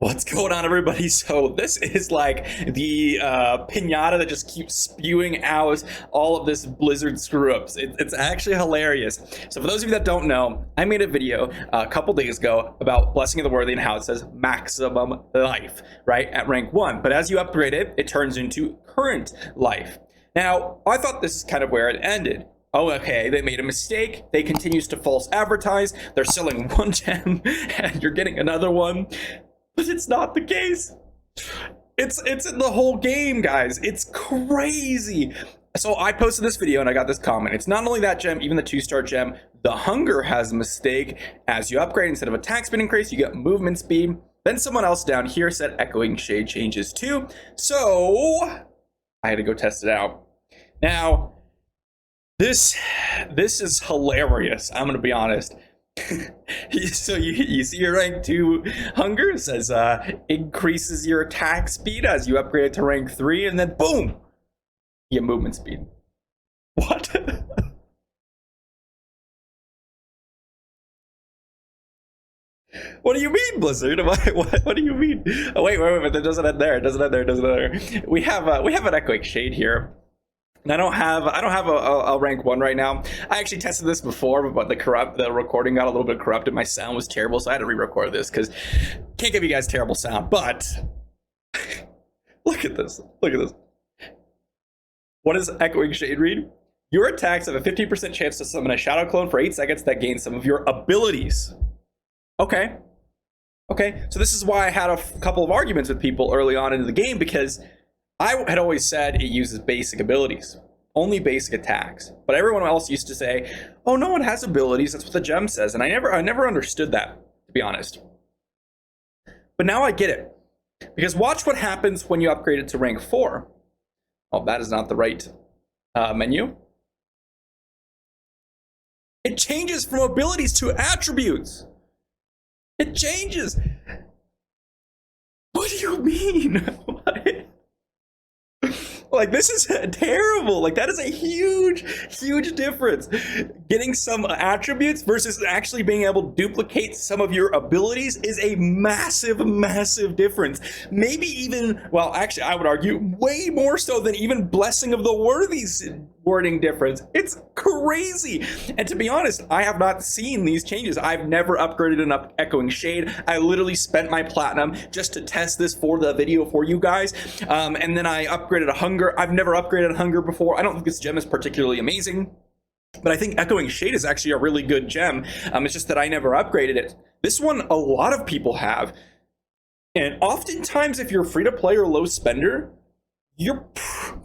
What's going on, everybody? So this is like the pinata that just keeps spewing out all of this Blizzard screw-ups. It's actually hilarious. So for those of you that don't know, I made a video a couple days ago about Blessing of the Worthy and how it says maximum life, right, at rank 1. But as you upgrade it, it turns into current life. Now, I thought this is kind of where it ended. Oh, okay, they made a mistake. They continues to false advertise. They're selling one gem and you're getting another one. But it's not the case. It's in the whole game, guys. It's crazy. So I posted this video and I got this comment. It's not only that gem, even the 2-star gem. The hunger has a mistake. As you upgrade, instead of attack speed increase, you get movement speed. Then someone else down here said echoing shade changes too. So I had to go test it out. Now, this is hilarious. I'm gonna be honest. So you see your rank 2 hunger, it says increases your attack speed as you upgrade it to rank 3, and then boom, you get movement speed. What? What do you mean, Blizzard? What do you mean? Oh, wait, it doesn't end there. It doesn't end there. We have an echoing shade here. I don't have a rank 1 right now. I actually tested this before, but the recording got a little bit corrupted. My sound was terrible, so I had to re-record this because can't give you guys terrible sound. But look at this. Look at this. What does echoing shade read? Your attacks have a 50% chance to summon a shadow clone for 8 seconds that gains some of your abilities. Okay. So this is why I had a couple of arguments with people early on into the game, because I had always said it uses basic abilities, only basic attacks. But everyone else used to say, oh, no one has abilities. That's what the gem says. And I never understood that, to be honest. But now I get it. Because watch what happens when you upgrade it to rank 4. Oh, that is not the right menu. It changes from abilities to attributes. It changes. What do you mean? What? Like, this is terrible. Like, that is a huge difference. Getting some attributes versus actually being able to duplicate some of your abilities is a massive difference. Maybe even, well, actually, I would argue way more so than even Blessing of the Worthy's wording difference. It's crazy. And to be honest, I have not seen these changes. I've never upgraded an echoing shade. I literally spent my platinum just to test this for the video for you guys. And then I upgraded a hunger. I've never upgraded a hunger before. I don't think this gem is particularly amazing, but I think echoing shade is actually a really good gem. It's just that I never upgraded it. This one, a lot of people have. And oftentimes, if you're free to play or low spender, you're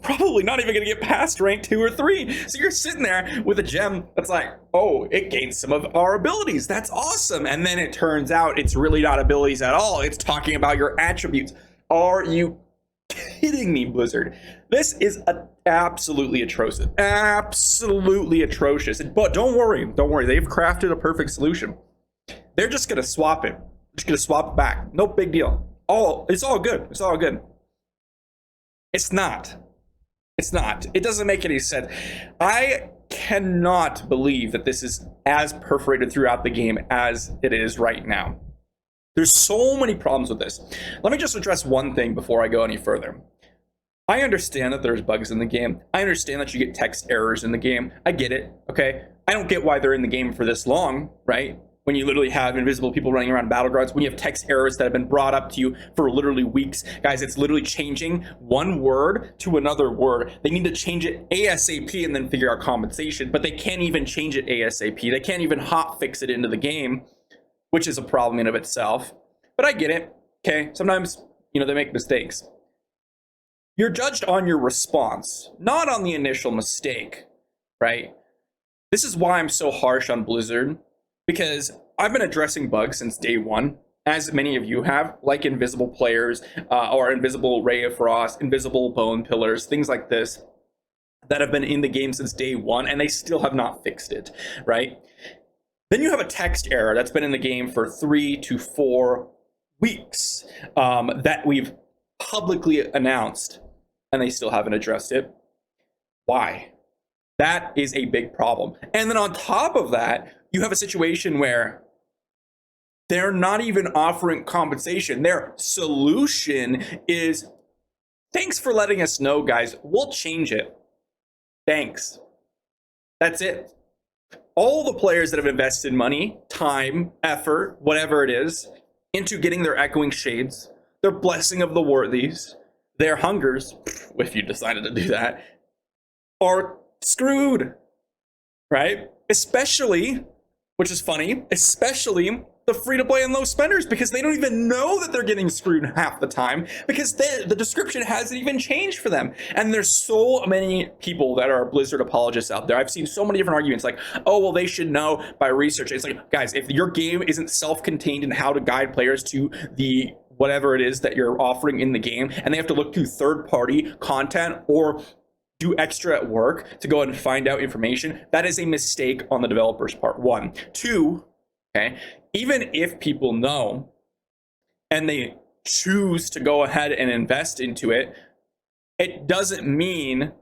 probably not even going to get past rank 2 or 3. So you're sitting there with a gem that's like, oh, it gains some of our abilities. That's awesome. And then it turns out it's really not abilities at all. It's talking about your attributes. Are you kidding me, Blizzard? This is absolutely atrocious. Absolutely atrocious. But don't worry. They've crafted a perfect solution. They're just going to swap it. Just going to swap it back. No big deal. It's all good. It's all good. It's not. It doesn't make any sense. I cannot believe that this is as perforated throughout the game as it is right now. There's so many problems with this. Let me just address one thing before I go any further. I understand that there's bugs in the game. I understand that you get text errors in the game. I get it, okay? I don't get why they're in the game for this long, right? When you literally have invisible people running around battlegrounds, when you have text errors that have been brought up to you for literally weeks. Guys, it's literally changing one word to another word. They need to change it ASAP and then figure out compensation, but they can't even change it ASAP. They can't even hot fix it into the game, which is a problem in of itself. But I get it, okay? Sometimes, they make mistakes. You're judged on your response, not on the initial mistake, right? This is why I'm so harsh on Blizzard, because I've been addressing bugs since day 1, as many of you have, like invisible players, or invisible Ray of Frost, invisible bone pillars, things like this, that have been in the game since day 1, and they still have not fixed it, right? Then you have a text error that's been in the game for 3 to 4 weeks, that we've publicly announced, and they still haven't addressed it. Why? That is a big problem. And then on top of that, you have a situation where they're not even offering compensation. Their solution is, thanks for letting us know, guys. We'll change it. Thanks. That's it. All the players that have invested money, time, effort, whatever it is, into getting their echoing shades, their blessing of the worthies, their hungers, if you decided to do that, are screwed, right? Especially, which is funny, especially the free-to-play and low spenders, because they don't even know that they're getting screwed half the time, because the description hasn't even changed for them. And there's so many people that are Blizzard apologists out there. I've seen so many different arguments like, oh, well, they should know by research. It's like, guys, if your game isn't self-contained in how to guide players to the whatever it is that you're offering in the game, and they have to look through third-party content or do extra at work to go ahead and find out information, that is a mistake on the developer's part, one. Two, okay, even if people know and they choose to go ahead and invest into it, it doesn't mean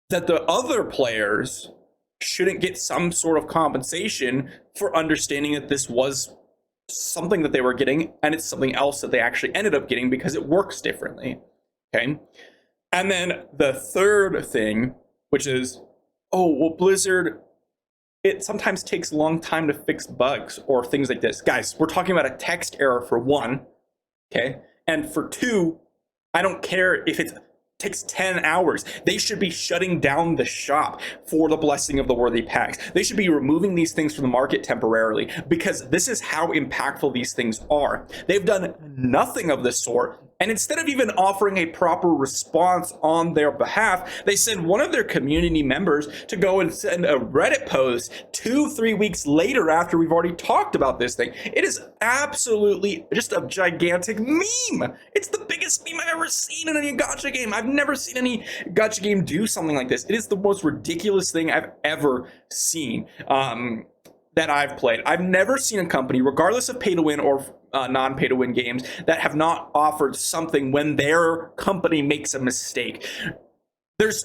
that the other players shouldn't get some sort of compensation for understanding that this was something that they were getting and it's something else that they actually ended up getting because it works differently, okay? And then the third thing, which is, oh, well, Blizzard, it sometimes takes a long time to fix bugs or things like this. Guys, we're talking about a text error for one, okay? And for two, I don't care if it takes 10 hours. They should be shutting down the shop for the blessing of the worthy packs. They should be removing these things from the market temporarily, because this is how impactful these things are. They've done nothing of this sort. And instead of even offering a proper response on their behalf, they send one of their community members to go and send a Reddit post 2-3 weeks later after we've already talked about this thing. It is absolutely just a gigantic meme. It's the biggest meme I've ever seen in any gacha game. I've never seen any gacha game do something like this. It is the most ridiculous thing I've ever seen. That I've played. I've never seen a company, regardless of pay to win or non-pay to win games, that have not offered something when their company makes a mistake. There's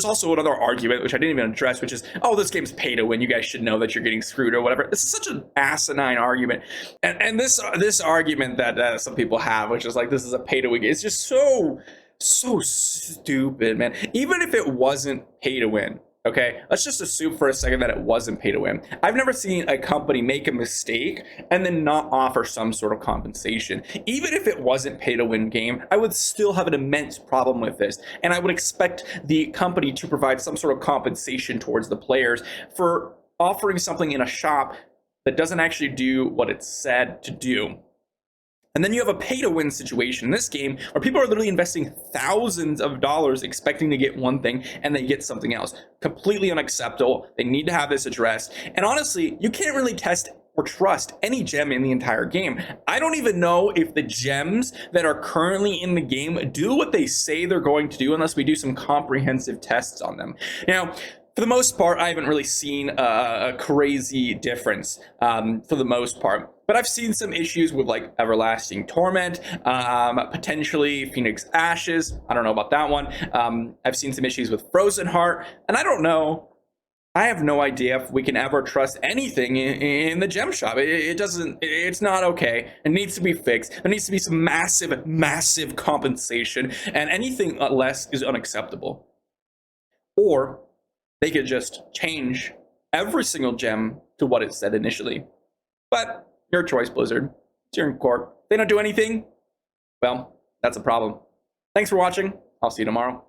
also another argument, which I didn't even address, which is, oh, this game's pay to win. You guys should know that you're getting screwed or whatever. This is such an asinine argument. And this argument that some people have, which is like, this is a pay to win game, it's just so stupid, man. Even if it wasn't pay to win, okay, let's just assume for a second that it wasn't pay to win. I've never seen a company make a mistake and then not offer some sort of compensation. Even if it wasn't pay to win game, I would still have an immense problem with this. And I would expect the company to provide some sort of compensation towards the players for offering something in a shop that doesn't actually do what it's said to do. And then you have a pay-to-win situation in this game where people are literally investing thousands of dollars expecting to get one thing and they get something else. Completely unacceptable. They need to have this addressed. And honestly, you can't really test or trust any gem in the entire game. I don't even know if the gems that are currently in the game do what they say they're going to do unless we do some comprehensive tests on them. Now, for the most part, I haven't really seen a crazy difference for the most part. But I've seen some issues with like Everlasting Torment, potentially Phoenix Ashes. I don't know about that one. I've seen some issues with Frozen Heart. And I don't know. I have no idea if we can ever trust anything in the gem shop. It's not okay. It needs to be fixed. There needs to be some massive compensation. And anything less is unacceptable. Or they could just change every single gem to what it said initially. But your choice, Blizzard. It's your court. If they don't do anything, well, that's a problem. Thanks for watching. I'll see you tomorrow.